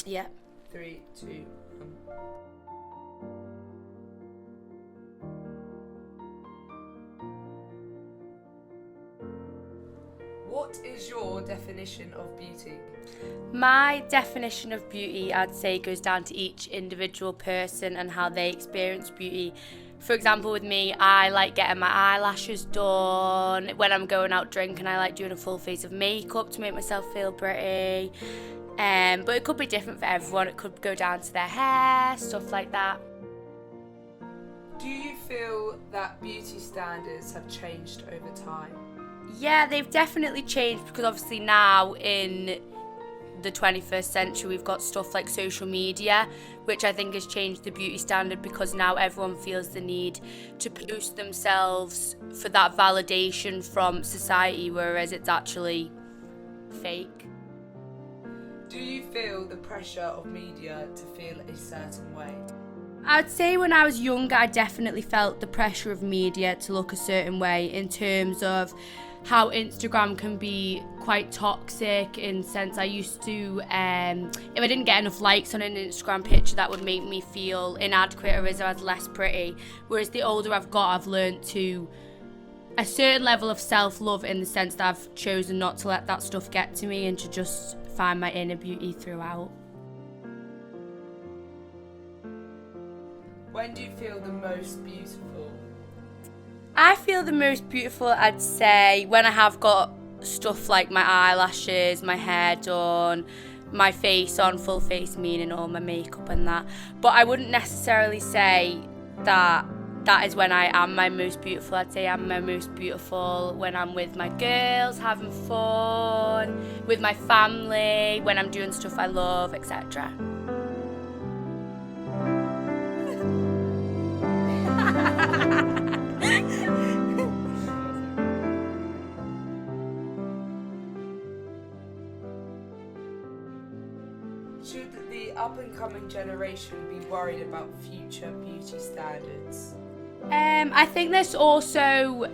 Yeah. 3, 2, 1. What is your definition of beauty? My definition of beauty, I'd say, goes down to each individual person and how they experience beauty. For example, with me, I like getting my eyelashes done. When I'm going out drinking, I like doing a full face of makeup to make myself feel pretty. But it could be different for everyone. It could go down to their hair, stuff like that. Do you feel that beauty standards have changed over time? Yeah, they've definitely changed because obviously now in the 21st century we've got stuff like social media, which I think has changed the beauty standard because now everyone feels the need to post themselves for that validation from society, whereas it's actually fake. Do you feel the pressure of media to feel a certain way? I'd say when I was younger, I definitely felt the pressure of media to look a certain way in terms of how Instagram can be quite toxic in sense I used to, if I didn't get enough likes on an Instagram picture, that would make me feel inadequate or as I was less pretty. Whereas the older I've got, I've learned to a certain level of self-love in the sense that I've chosen not to let that stuff get to me and to just find my inner beauty throughout. When do you feel the most beautiful? I feel the most beautiful, I'd say, when I have got stuff like my eyelashes, my hair done, my face on, full face meaning all my makeup and that. But I wouldn't necessarily say that is when I am my most beautiful. I'd say I'm my most beautiful when I'm with my girls, having fun, with my family, when I'm doing stuff I love, etc. Should the up-and-coming generation be worried about future beauty standards? I think there's also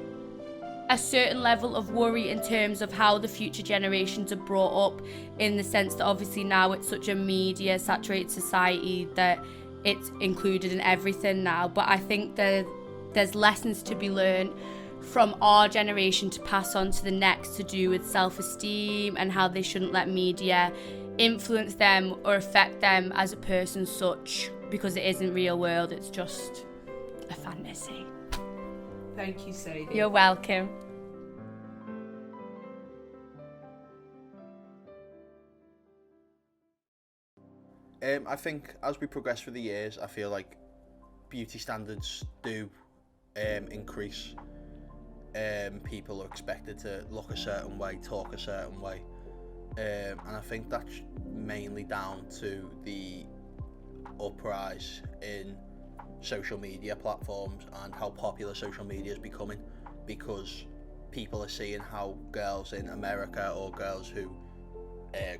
a certain level of worry in terms of how the future generations are brought up, in the sense that obviously now it's such a media saturated society that it's included in everything now. But I think there's lessons to be learned from our generation to pass on to the next to do with self-esteem and how they shouldn't let media influence them or affect them as a person such, because it isn't real world, it's just a fantasy. Thank you, Sadie. You're welcome. I think as we progress through the years, I feel like beauty standards do increase. People are expected to look a certain way, talk a certain way, and I think that's mainly down to the uprise in social media platforms and how popular social media is becoming, because people are seeing how girls in America or girls who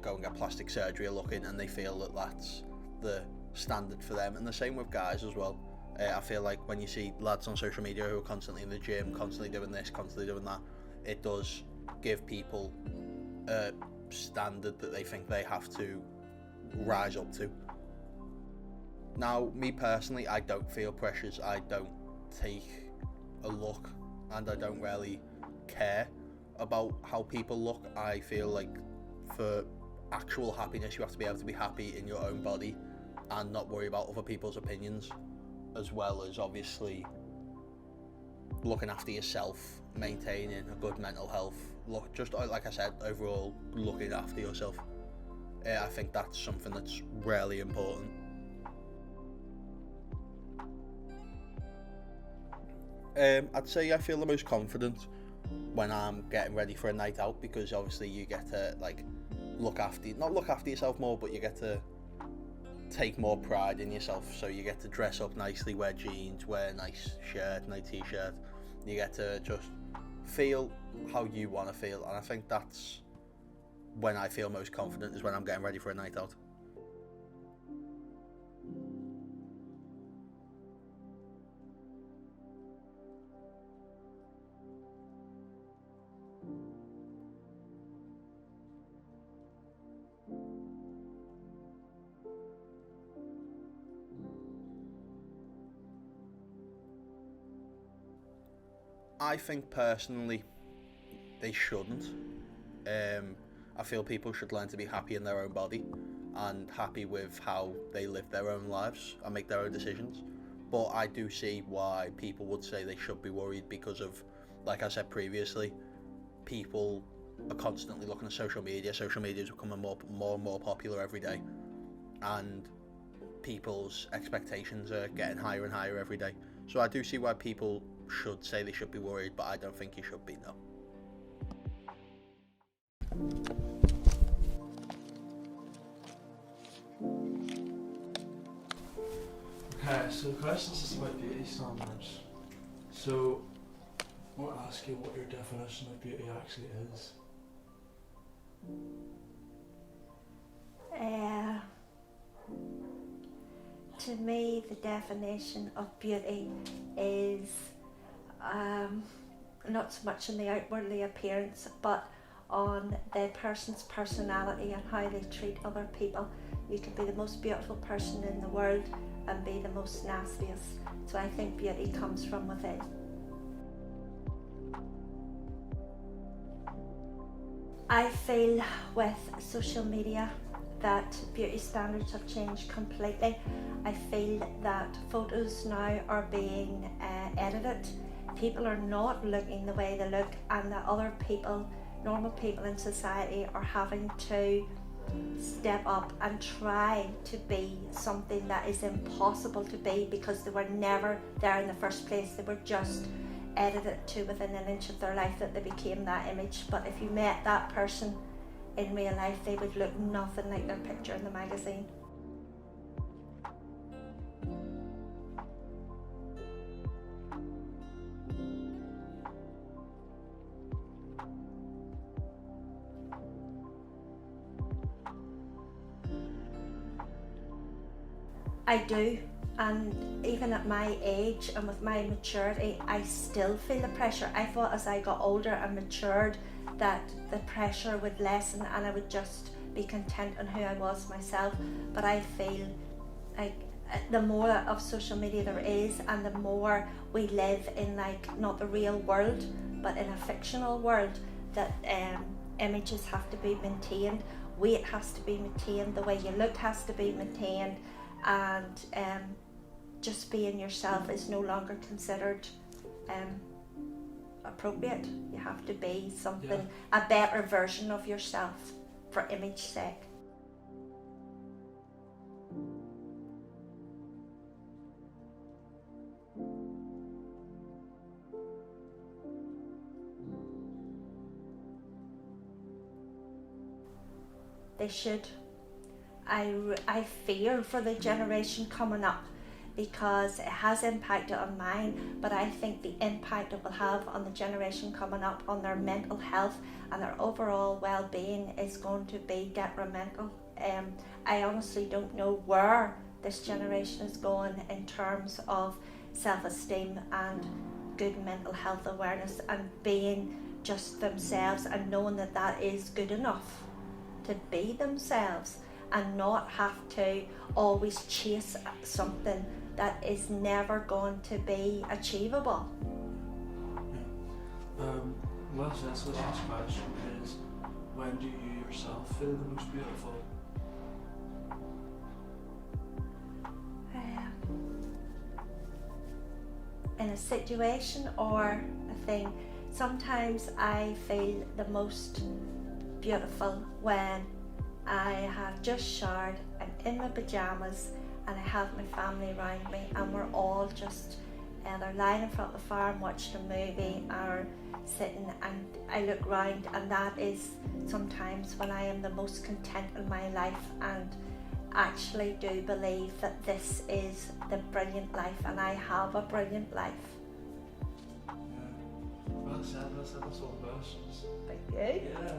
go and get plastic surgery are looking, and they feel that that's the standard for them. And the same with guys as well. I feel like when you see lads on social media who are constantly in the gym, constantly doing this, constantly doing that, it does give people a standard that they think they have to rise up to. Now, me personally, I don't feel pressures. I don't take a look, and I don't really care about how people look. I feel like for actual happiness, you have to be able to be happy in your own body and not worry about other people's opinions, as well as obviously looking after yourself, maintaining a good mental health. Look, just like I said, overall looking after yourself. I think that's something that's really important. I'd say I feel the most confident when I'm getting ready for a night out, because obviously you get to not look after yourself more, but you get to take more pride in yourself. So you get to dress up nicely, wear jeans, wear a nice shirt, nice t-shirt. You get to just feel how you want to feel, and I think that's when I feel most confident, is when I'm getting ready for a night out. I think personally they shouldn't. I feel people should learn to be happy in their own body and happy with how they live their own lives and make their own decisions. But I do see why people would say they should be worried because of, like I said previously, people are constantly looking at social media. Social media is becoming more and more popular every day, and people's expectations are getting higher and higher every day. So I do see why people should say they should be worried, but I don't think you should be, no. Okay, so the question is just about beauty standards. So, I want to ask you what your definition of beauty actually is. To me, the definition of beauty is not so much in the outwardly appearance, but on the person's personality and how they treat other people. You can be the most beautiful person in the world and be the most nastiest. So I think beauty comes from within. I feel with social media that beauty standards have changed completely. I feel that photos now are being edited. People are not looking the way they look, and that other people, normal people in society, are having to step up and try to be something that is impossible to be because they were never there in the first place. They were just edited to within an inch of their life that they became that image. But if you met that person in real life, they would look nothing like their picture in the magazine. I do, and even at my age and with my maturity, I still feel the pressure. I thought as I got older and matured that the pressure would lessen and I would just be content on who I was myself. But I feel like the more of social media there is, and the more we live in like not the real world but in a fictional world, that images have to be maintained, weight has to be maintained, the way you look has to be maintained, and just being yourself is no longer considered appropriate. You have to be something, a better version of yourself for image sake. They should. I fear for the generation coming up because it has impacted on mine, but I think the impact it will have on the generation coming up on their mental health and their overall well-being is going to be detrimental. I honestly don't know where this generation is going in terms of self-esteem and good mental health awareness and being just themselves and knowing that that is good enough to be themselves and not have to always chase something that is never going to be achievable. Well, so that's the last question is, when do you yourself feel the most beautiful? In a situation or a thing, sometimes I feel the most beautiful when I have just showered, I'm in my pyjamas and I have my family around me and we're all just either lying in front of the fire and watching a movie or sitting, and I look round, and that is sometimes when I am the most content in my life and actually do believe that this is the brilliant life and I have a brilliant life. Yeah. Well said, that's all the questions. Thank you. Yeah,